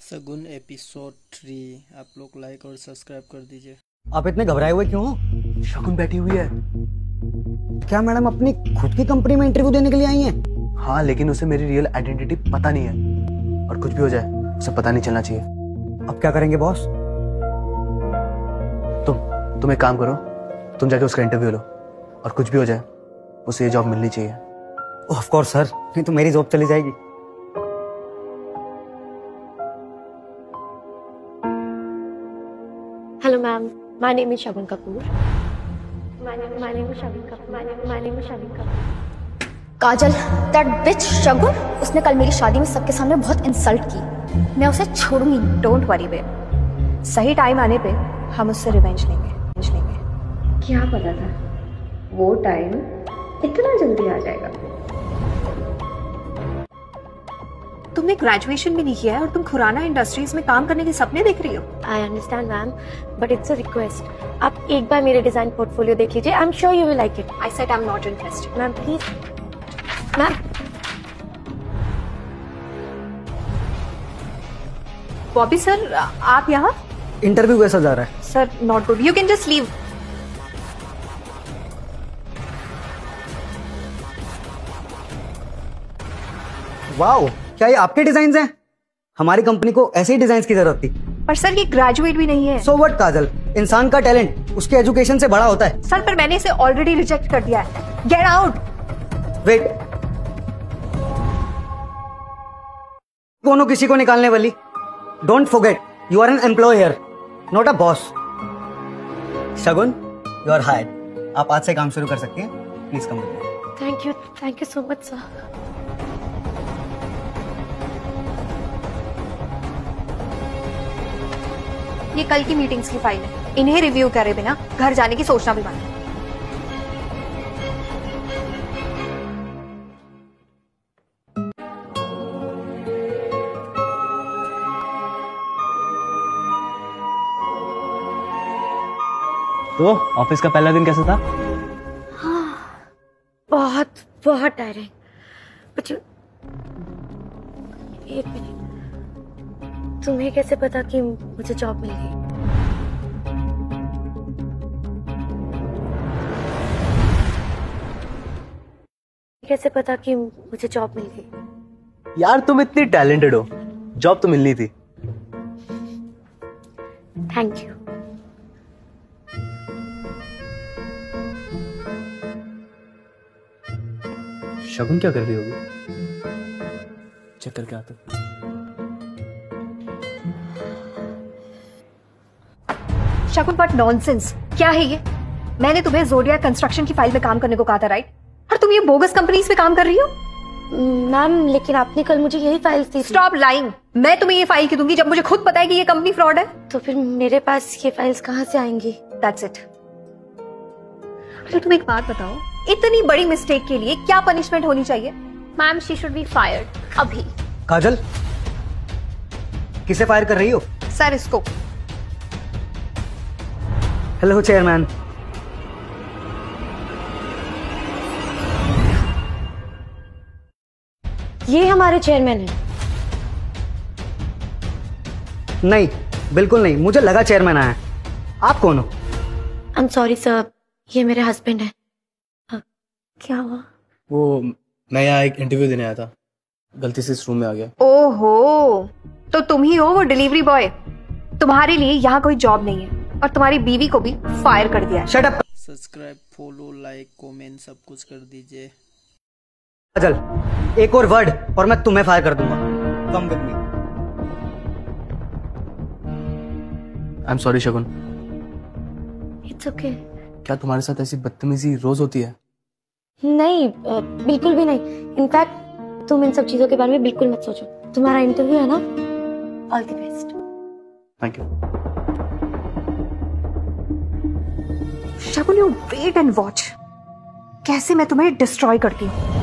शगुन episode 3 आप लोग like और सब्सक्राइब कर दीजिए। आप इतने घबराए हुए क्यों हो? शगुन बैठी हुई है। क्या मैडम अपनी खुद की कंपनी में इंटरव्यू देने के लिए आई हैं? हाँ, लेकिन उसे मेरी रियल आइडेंटिटी पता नहीं है और कुछ भी हो जाए उसे पता नहीं चलना चाहिए। अब क्या करेंगे बॉस? तुम एक काम करो, तुम जाके उसका इंटरव्यू लो और कुछ भी हो जाए उसे ये जॉब मिलनी चाहिए। ऑफ कोर्स सर, नहीं तो मेरी जॉब चली जाएगी। Hello ma'am, my name is Shagun Kapoor. My name is Shagun Kapoor. My name is Shagun Kapoor. Kajal, that bitch शगुन, उसने कल मेरी शादी में सबके सामने बहुत इंसल्ट की। मैं उसे छोड़ूंगी। डोंट वरी बेब, सही टाइम आने पे हम उससे रिवेंज लेंगे। क्या पता था वो टाइम इतना जल्दी आ जाएगा। तुमने ग्रेजुएशन भी नहीं किया है और तुम खुराना इंडस्ट्रीज में काम करने के सपने देख रही हो। I understand ma'am, but it's a request. आप एक बार मेरे डिजाइन पोर्टफोलियो देख लीजिए। I am sure you will like it. I said I am not interested. Ma'am please ma'am. Bobby sir, आप यहाँ? इंटरव्यू कैसा जा रहा है? Sir not good, you can just leave. Wow, क्या ये आपके डिजाइन हैं? हमारी कंपनी को ऐसे ही डिजाइन की जरूरत थी। पर सर ये ग्रेजुएट भी नहीं है। सो व्हाट काजल, इंसान का टैलेंट उसके एजुकेशन से बड़ा होता है। सर पर मैंने इसे ऑलरेडी रिजेक्ट कर दिया है। Get out. वेट, कौन किसी को निकालने वाली? Don't forget, you are an employ here, not a boss. Shagun, you are hired. आप आज से काम शुरू कर सकती हैं। Please come with me. Thank you so much sir. ये कल की मीटिंग्स की फाइल है, इन्हें रिव्यू करे बिना घर जाने की सोचना भी बंद। तो ऑफिस का पहला दिन कैसा था? बहुत बहुत टायरिंग। बट एक मिनट, तुम्हें कैसे पता कि मुझे जॉब मिल गई? कैसे पता कि मुझे जॉब मिल गई? यार तुम इतनी टैलेंटेड हो, जॉब तो मिलनी थी। Thank you. शगुन क्या कर रही होगी? चेक करके आते। शगुन बट नॉनसेंस, क्या है ये? मैंने तुम्हें जोडिया कंस्ट्रक्शन की फाइल में काम करने को कहा था, राइट? और तुम ये बोगस कंपनीज में काम कर रही हो? मैम लेकिन आपने कल मुझे यही फाइल दी। Stop lying. मैं तुम्हें ये फाइल क्यों दूंगी जब मुझे खुद पता है कि ये कंपनी फ्रॉड है? तो फिर मेरे पास ये फाइल्स कहाँ से आएंगी? That's it. तो तुम एक बात बताओ, इतनी बड़ी मिस्टेक के लिए क्या पनिशमेंट होनी चाहिए? Ma'am she should be fired अभी। काजल, किसे फायर कर रही हो? सर इसको। Hello chairman. ये हमारे चेयरमैन हैं। नहीं, बिल्कुल नहीं, मुझे लगा चेयरमैन आया। आप कौन हो? आई एम सॉरी सर, ये मेरे हस्बैंड है। क्या हुआ? वो मैं यहाँ एक इंटरव्यू देने आया था, गलती से इस रूम में आ गया। ओहो, तो तुम ही हो वो डिलीवरी बॉय। तुम्हारे लिए यहाँ कोई जॉब नहीं है और तुम्हारी बीवी को भी फायर कर दिया है। Shut up. Subscribe, follow, like, comment सब कुछ कर दीजिए। काजल, एक और वर्ड और मैं तुम्हें फायर कर दूंगा। कम with me. I am sorry Shagun. It's okay. क्या तुम्हारे साथ ऐसी बदतमीजी रोज होती है? नहीं, बिल्कुल भी नहीं। इनफैक्ट तुम इन सब चीजों के बारे में बिल्कुल मत सोचो। तुम्हारा इंटरव्यू है ना, all the best. Thank you. Shagun, you wait and watch कैसे मैं तुम्हें डिस्ट्रॉय करती हूँ।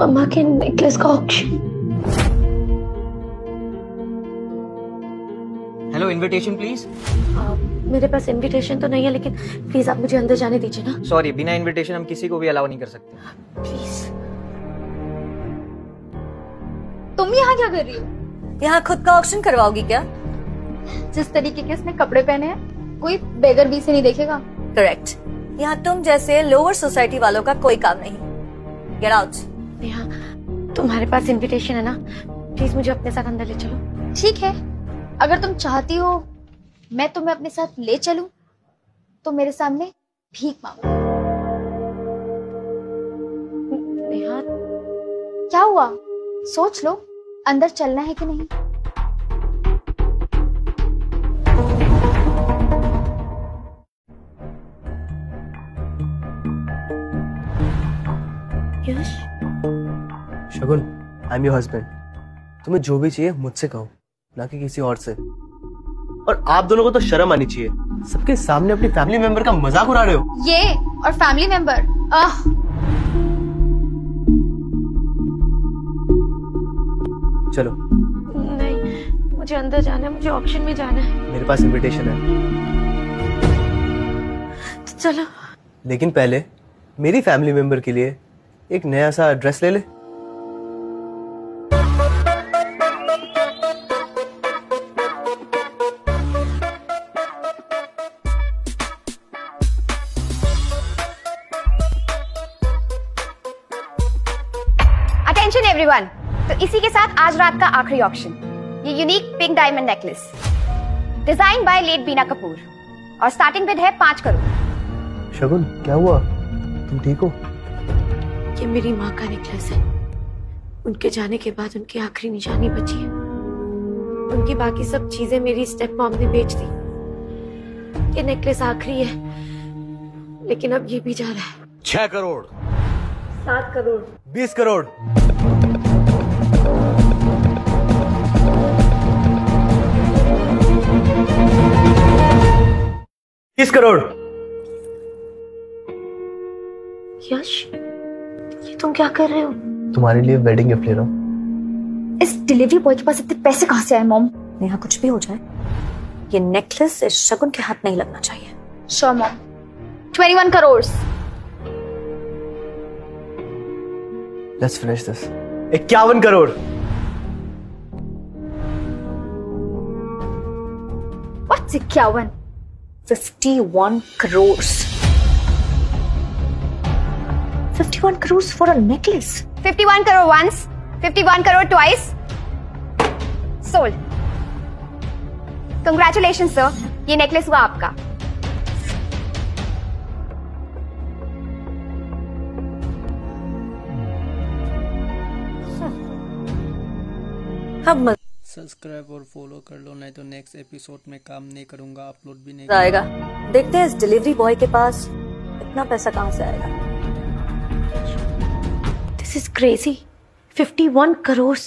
मम्मा के नेकलेस का ऑक्शन। Hello, invitation please. मेरे पास इनविटेशन तो नहीं है, लेकिन प्लीज आप मुझे अंदर जाने दीजिए ना। सॉरी, बिना इनविटेशन हम किसी को भी अलाउ नहीं कर सकते। प्लीज। तुम यहाँ क्या कर रही हो? यहाँ खुद का ऑक्शन करवाओगी क्या? जिस तरीके के इसने कपड़े पहने हैं, कोई बेगर भी से नहीं देखेगा। करेक्ट। यहाँ तुम जैसे लोअर सोसाइटी वालों का कोई काम नहीं। Get out. नेहा, तुम्हारे पास इनविटेशन है ना? प्लीज मुझे अपने साथ अंदर ले चलो। ठीक है, अगर तुम चाहती हो मैं तुम्हें अपने साथ ले चलूं, तो मेरे सामने भीख मांगो। नेहा, क्या हुआ? सोच लो, अंदर चलना है कि नहीं। यश, शगुन, आई एम योर हस्बैंड। तुम्हें जो भी चाहिए मुझसे कहो, ना कि किसी और से। और आप दोनों को तो शर्म आनी चाहिए, सबके सामने अपनी फैमिली मेंबर का मजाक उड़ा रहे हो। ये और फैमिली मेंबर, चलो। नहीं, मुझे अंदर जाना है, मुझे ऑक्शन में जाना है। मेरे पास इनविटेशन है, तो चलो। लेकिन पहले मेरी फैमिली मेंबर के लिए एक नया सा ड्रेस ले ले। अटेंशन एवरीवन, तो इसी के साथ आज रात का आखिरी ऑक्शन, ये unique pink diamond necklace design by late Beena Kapoor, और स्टार्टिंग बिड है 5 करोड़। शगुन, क्या हुआ? तुम ठीक हो? ये मेरी माँ का नेकलेस है। उनके जाने के बाद उनकी आखिरी निशानी बची है। उनकी बाकी सब चीजें मेरी स्टेप मॉम ने बेच दी। ये नेकलेस आखिरी है, लेकिन अब ये भी जा रहा है। 6 करोड़, 7 करोड़, 20 करोड़, 30 करोड़। यश, ये तुम क्या कर रहे हो? तुम्हारे लिए वेडिंग गिफ्ट ले रहा हूँ। इस डिलीवरी बॉय के पास इतने पैसे कहाँ से आए मॉम? नेहा, कुछ भी हो जाए, ये नेकलेस इस शगुन के हाथ नहीं लगना चाहिए। Sure mom. 21 crore. Let's finish this. 51 crore. What's 51? 51 crores. 51 crores for a necklace. 51 crore once, 51 crore twice. Sold. Congratulations sir, ये नेकलेस हुआ आपका। अब मजा सब्सक्राइब और फॉलो कर लो, नहीं तो नेक्स्ट एपिसोड में काम नहीं करूंगा, अपलोड भी नहीं आएगा। देखते हैं इस डिलीवरी बॉय के पास इतना पैसा कहाँ से आएगा। This is crazy. 51 crore.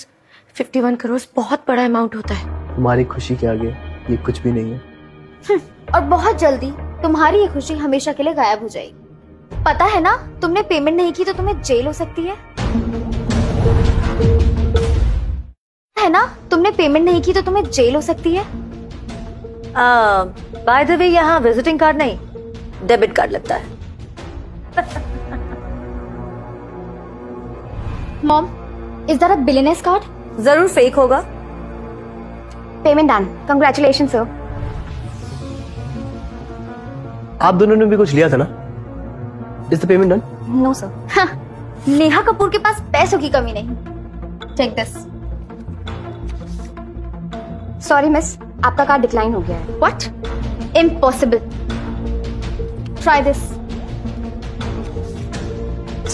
51 crore बहुत बड़ा अमाउंट होता है। तुम्हारी खुशी के आगे ये कुछ भी नहीं है। और बहुत जल्दी तुम्हारी ये खुशी हमेशा के लिए गायब हो जाएगी। पता है ना, तुमने पेमेंट नहीं की तो तुम्हें जेल हो सकती है। ना, तुमने पेमेंट नहीं की तो तुम्हें जेल हो सकती है। बाय द वे, यहाँ विजिटिंग कार्ड नहीं, डेबिट कार्ड लगता है। Mom, is that a billionaire's card? जरूर फेक होगा। Payment done. Congratulation sir. आप दोनों ने भी कुछ लिया था ना? Is the payment done? No sir. Neha Kapoor के पास पैसों की कमी नहीं। Take this. सॉरी मिस, आपका कार्ड डिक्लाइन हो गया है। What? Impossible. Try this.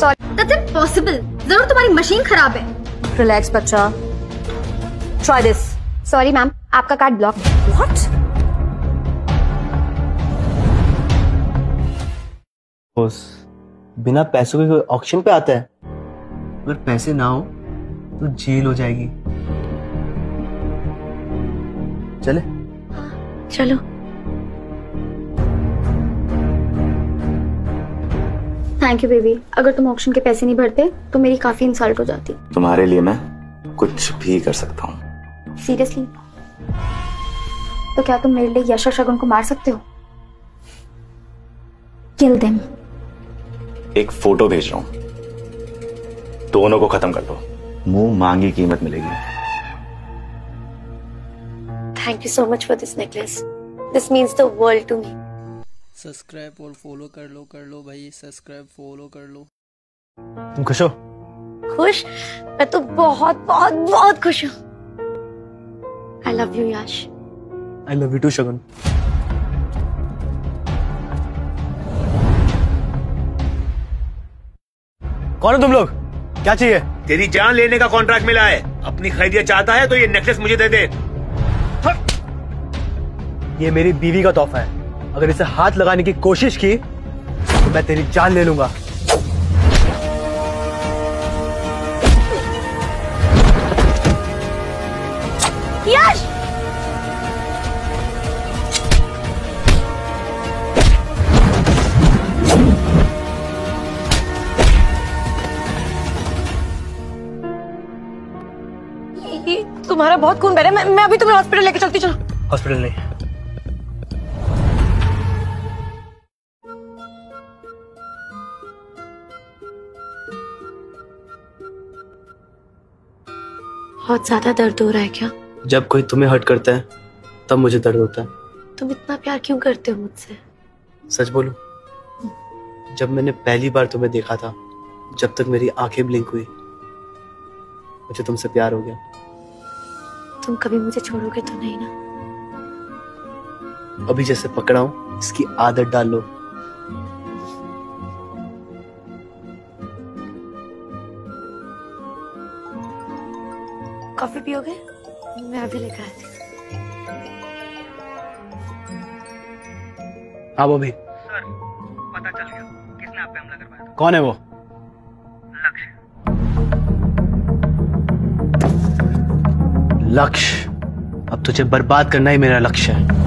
Sorry, that's impossible. जरूर तुम्हारी मशीन खराब है। रिलैक्स बच्चा। Try this. सॉरी मैम, आपका कार्ड ब्लॉक है। व्हाट? बॉस, बिना पैसों के ऑक्शन पे आता है? अगर पैसे ना हो तो जेल हो जाएगी। चले? चलो। Thank you baby. अगर तुम ऑक्शन के पैसे नहीं भरते तो मेरी काफी इंसल्ट हो जाती। तुम्हारे लिए मैं कुछ भी कर सकता हूँ। सीरियसली? तो क्या तुम मेरे लिए यश और शगुन को मार सकते हो? Kill them. एक फोटो भेज रहा हूं, दोनों को खत्म कर दो, मुंह मांगी कीमत मिलेगी। Thank you so much for this necklace, this means the world to me. Subscribe और फॉलो कर लो भाई, सब्सक्राइब फॉलो कर लो। तुम खुश हो? खुश? मैं तो बहुत बहुत बहुत खुश हूँ। I love you Yash. I love you too Shagun. कौन हो तुम लोग? क्या चाहिए? तेरी जान लेने का कॉन्ट्रैक्ट मिला है। अपनी खरीदिया चाहता है तो ये नेकलेस मुझे दे दे। ये मेरी बीवी का तोहफा है, अगर इसे हाथ लगाने की कोशिश की तो मैं तेरी जान ले लूंगा। यश! ये तुम्हारा बहुत खून बह रहा है। मैं अभी तुम्हें हॉस्पिटल लेके चलती। चलो। हॉस्पिटल नहीं, बहुत ज्यादा दर्द हो रहा है क्या? जब कोई तुम्हें हर्ट करता है तब मुझे दर्द होता है। तुम इतना प्यार क्यों करते हो मुझसे? सच बोलूं, जब मैंने पहली बार तुम्हें देखा था, जब तक मेरी आंखें ब्लिंक हुई, मुझे तुमसे प्यार हो गया। तुम कभी मुझे छोड़ोगे तो नहीं ना? अभी जैसे पकड़ा हूं, इसकी आदत डाल लो। कॉफी पियोगे? मैं अभी लेकर आती हूँ। हाँ वो भी। सर, पता चल गया किसने आप पे हमला करवाया था। कौन है वो? लक्ष्य। अब तुझे बर्बाद करना ही मेरा लक्ष्य है।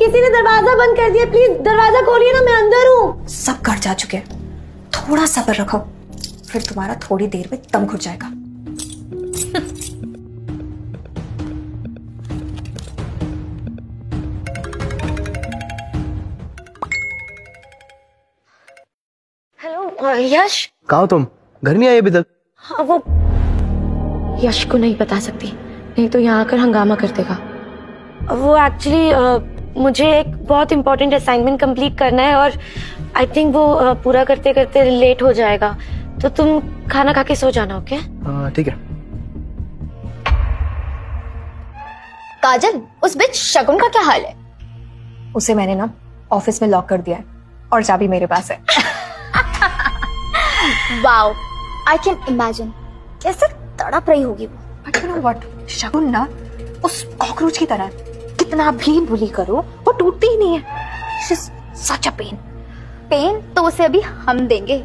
किसी ने दरवाजा बंद कर दिया, प्लीज दरवाजा खोलिए ना, मैं अंदर हूँ। सब घर जा चुके हैं, थोड़ा सब्र रखो, फिर तुम्हारा थोड़ी देर में दम घुट जाएगा। हेलो यश। कहाँ हो तुम? घर नहीं आई अभी तक? हाँ वो यश को नहीं बता सकती, नहीं तो यहाँ आकर हंगामा कर देगा। वो एक्चुअली मुझे एक बहुत इंपॉर्टेंट असाइनमेंट कंप्लीट करना है और आई थिंक वो पूरा करते करते लेट हो जाएगा, तो तुम खाना खा के सो जाना। ओके? ठीक है। काजल, उस बिच शगुन का क्या हाल है? उसे मैंने ना ऑफिस में लॉक कर दिया है और चाबी मेरे पास है। वाओ, आई कैन इमेजिन कैसे तड़प रही होगी वो। बट यू नो व्हाट, शगुन ना उस कॉकरोच की तरह है, कितना भी बुली करो वो टूटती ही नहीं है। She is such a pain. Pain तो उसे अभी हम देंगे।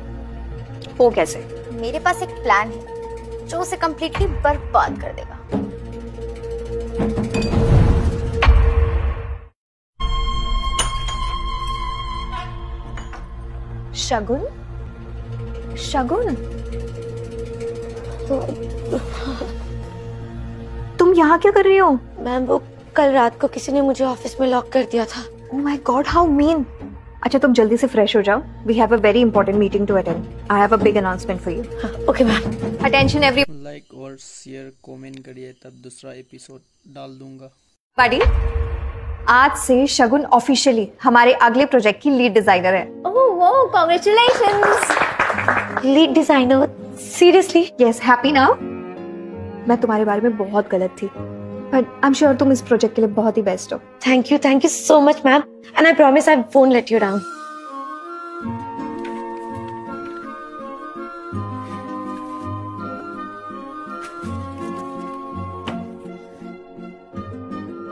वो कैसे? मेरे पास एक प्लान है जो उसे कंप्लीटली बर्बाद कर देगा। शगुन, शगुन, तुम यहाँ क्या कर रही हो? मैम वो कल रात को किसी ने मुझे ऑफिस में लॉक कर दिया था। Oh my God, how mean! अच्छा तुम जल्दी से फ्रेश हो जाओ। We have a very important meeting to attend. I have a big announcement for you. Okay ma'am. Attention everybody. Like और शेयर कमेंट करिए, तब दूसरा एपिसोड डाल दूंगा। आज से शगुन ऑफिशियली हमारे अगले प्रोजेक्ट की लीड डिजाइनर है। Oh, congratulations. Lead designer? Seriously? Yes, happy now? मैं तुम्हारे बारे में बहुत गलत थी, but I'm sure तुम इस प्रोजेक्ट के लिए बहुत ही बेस्ट हो। Thank you so much ma'am, and I promise I won't let you down.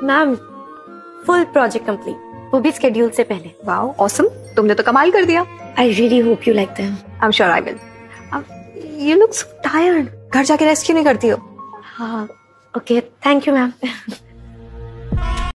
Ma'am full project complete, वो भी स्केड्यूल से पहले। वाओ, ऑसम, तुमने तो कमाल कर दिया। I really hope you like them. I am sure I will. You look so tired. घर जाके रेस्ट क्यों नहीं करती हो? हाँ ओके, थैंक यू मैम।